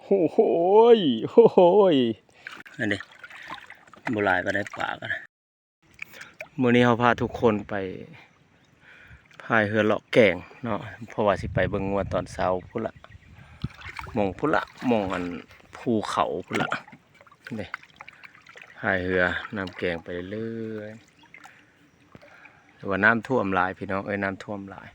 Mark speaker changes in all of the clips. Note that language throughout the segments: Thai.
Speaker 1: โอ้โหยโอ้โหยอันนี้โบราณก็ได้ปลากันมื้อนี้เขาพาทุกคนไปพายเรือเลาะแก่งเนาะเพราะว่าสิไปเบิ่งงัวตอนเช้าพุ่นละหม่องพุ่นละหม่องอันภูเขาพุ่นละนี่พายเรือนำแกงไปเรื่อยแต่ว่าน้ำท่วมหลายพี่น้องน้ำท่วมหลาย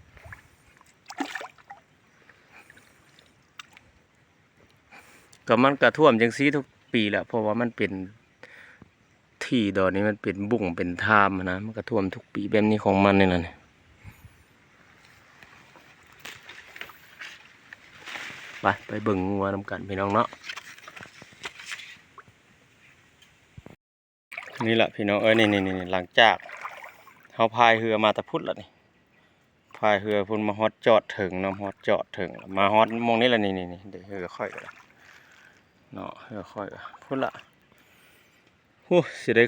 Speaker 1: ก็มันกระท่วมจังซี่ทุกปีแหละเพราะว่ามันเป็นที่ดอนนี้มันเป็นบุ่งเป็นทามนะมันกระท่วมทุกปีแบบนี้ของมันนี่แหละไปเบิ่งงัวนำกันพี่น้องเนาะนี่แหละพี่น้องนี่หลังจากเขาพายเรือมาตะพุดแล้วนี่พายเรือพุ่นมาฮอดจอดถึงน้ำฮอดจอดถึงมาฮอดมองนี่แหละนี่เดี๋ยวเรือค่อยกันเนาะเรือค่อยกันพุ่นละโอ้สิได้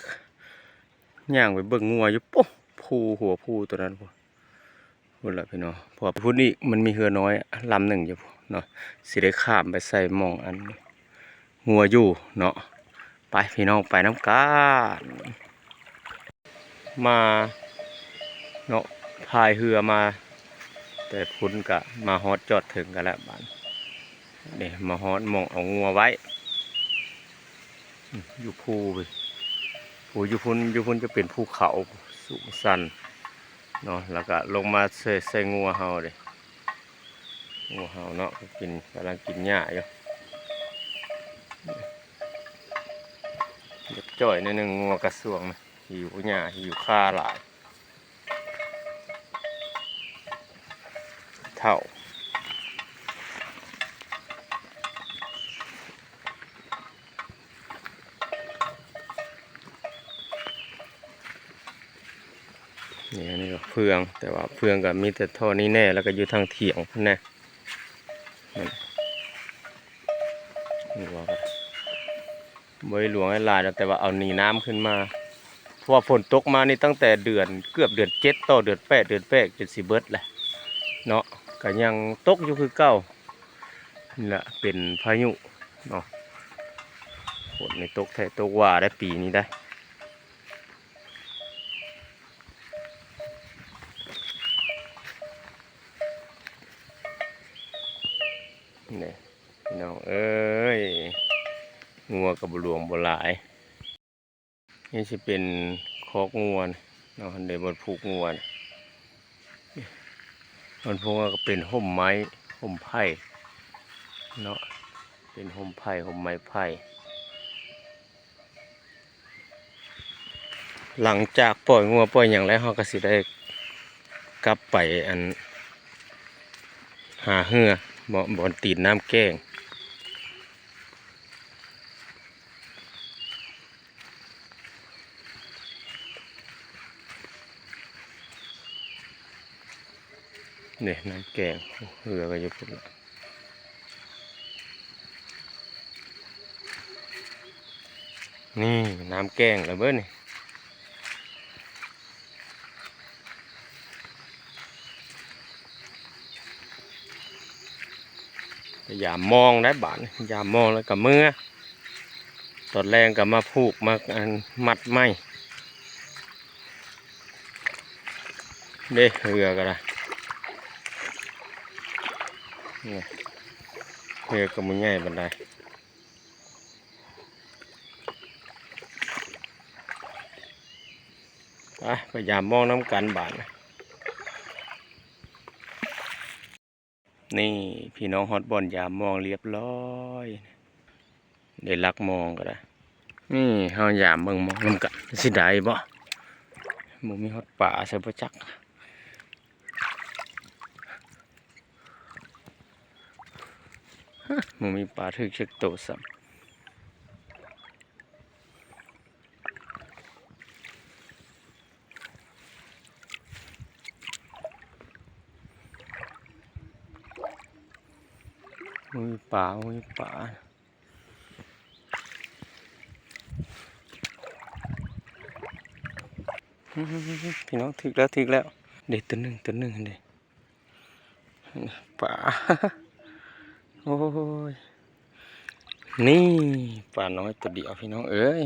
Speaker 1: ย่างไปเบิ่งงัวอยู่ปุ๊บภูหัวภูตัวนั้นพุ่นละพี่น้องพอพุ่นนี่มันมีเรือน้อยลำหนึ่งอยู่เนาะสิได้ข้ามไปใส่มองอันงัวอยู่เนาะไปพี่น้องไปน้ำกันมาเนาะพายเรือมาแต่พุ่นกะมาฮอดจอดถึงกันแล้วบ้านนี่มาฮอดมองเอางัวไว้อยู่ภูไปภูอยู่พุ่นจะเป็นภูเขาสูงสันเนาะแล้วก็ลงมาใส่งัวเฮาเลยงัวเฮาเนาะกำลังกินหญ้าอยู่จ่อยนิดนึงงัวกระสวงนะหิวหญ้าหิวข้าหลายเท่านี่ก็เฟืองแต่ว่าเฟืองก็มีแต่ท่อนี้แน่แล้วก็อยู่ทางเถียงแน่นี่ว่าบริหลวงให้ลายแต่ว่าเอาหนีน้ำขึ้นมาเพราะว่าฝนตกมานี่ตั้งแต่เกือบเดือน7ต่อเดือน8จนสิเบิดแหละเนาะก็ยังตกอยู่คือเก่านี่แหละเป็นพายุเนาะฝนในตกแท้ตกว่าได้ปีนี้ได้เนี่ยน้องเอ้ยงัวกับหลวงโบราณนี่จะเป็นคอกงัวเนาะเดี๋ยวบนผูกงัวมันพวกก็เป็นห่มไม้ห่มไผ่เนาะเป็นห่มไผ่ห่มไม้ไผ่หลังจากปล่อยงัวปล่อยอย่างไรเขาก็สิได้กลับไปอันหาเหือบ่อนตีนน้ำแกงเนี่ยน้ำแกงเหือก็อยู่พุ่นละนี่น้ำแกงแล้วเบ้อนี่อย่ามองได้บ้านอย่ามองแล้วกับมือตอนแรงกับมาผูกมามัดไม้เด้เรือก็ได้เนี่ยเรือก็มึงง่ายบันไดพยายามมองน้ำกันบาทนี่พี่น้องฮอตบอลยามมองเรียบร้อยได้ลักมองก็ได้นี่เฮายามเบิ่งมองน้ำกันสิได้บ่มึงมีฮอตป่าใส่ประจักมึงมีป่าถึกเช็คโตซ้ำมึงมีป่าพี่น้องถึกแล้วเด็ดตัวหนึ่งเด็ดป่าโอ้ย นี่ปลาน้อยตัวเดียวพี่น้องเอ้ย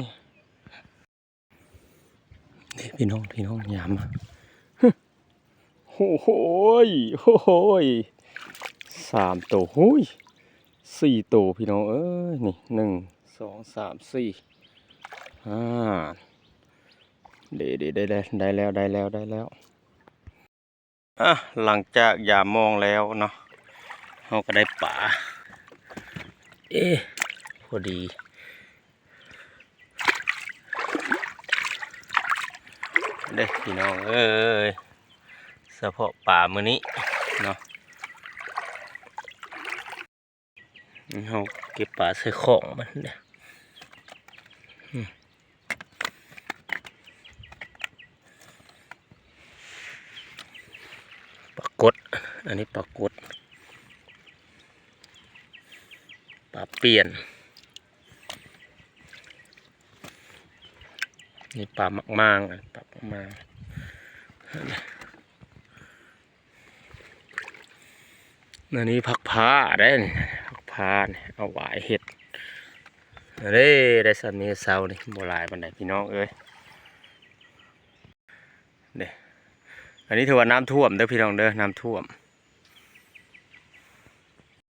Speaker 1: นี่พี่น้องยามมาโอ้โหโอ้โห3 ตัวโอ้ย4 ตัวพี่น้องเอ้ยนี่1 2 3 4ได้แล้วอ่ะหลังจากยามมองแล้วเนาะเราก็ได้ปลาพอดีเด้พี่น้องเอ้ยเฉพาะปลามื้อนี้เนาะเราเก็บปลาใส่ของมันเนี่ยปลากดอันนี้ปลากดปลาเปลี่ยนนี่ปลาหมักมางปลาหมักมางอันนี้ผักพาได้ผักพาเนี่ยเอาหวายเห็ดได้สามีเสานี่โบราณปันไดพี่น้องเอ้ยเด้อันนี้ถือว่าน้ำท่วมเด้อพี่น้องเด้อน้ำท่วม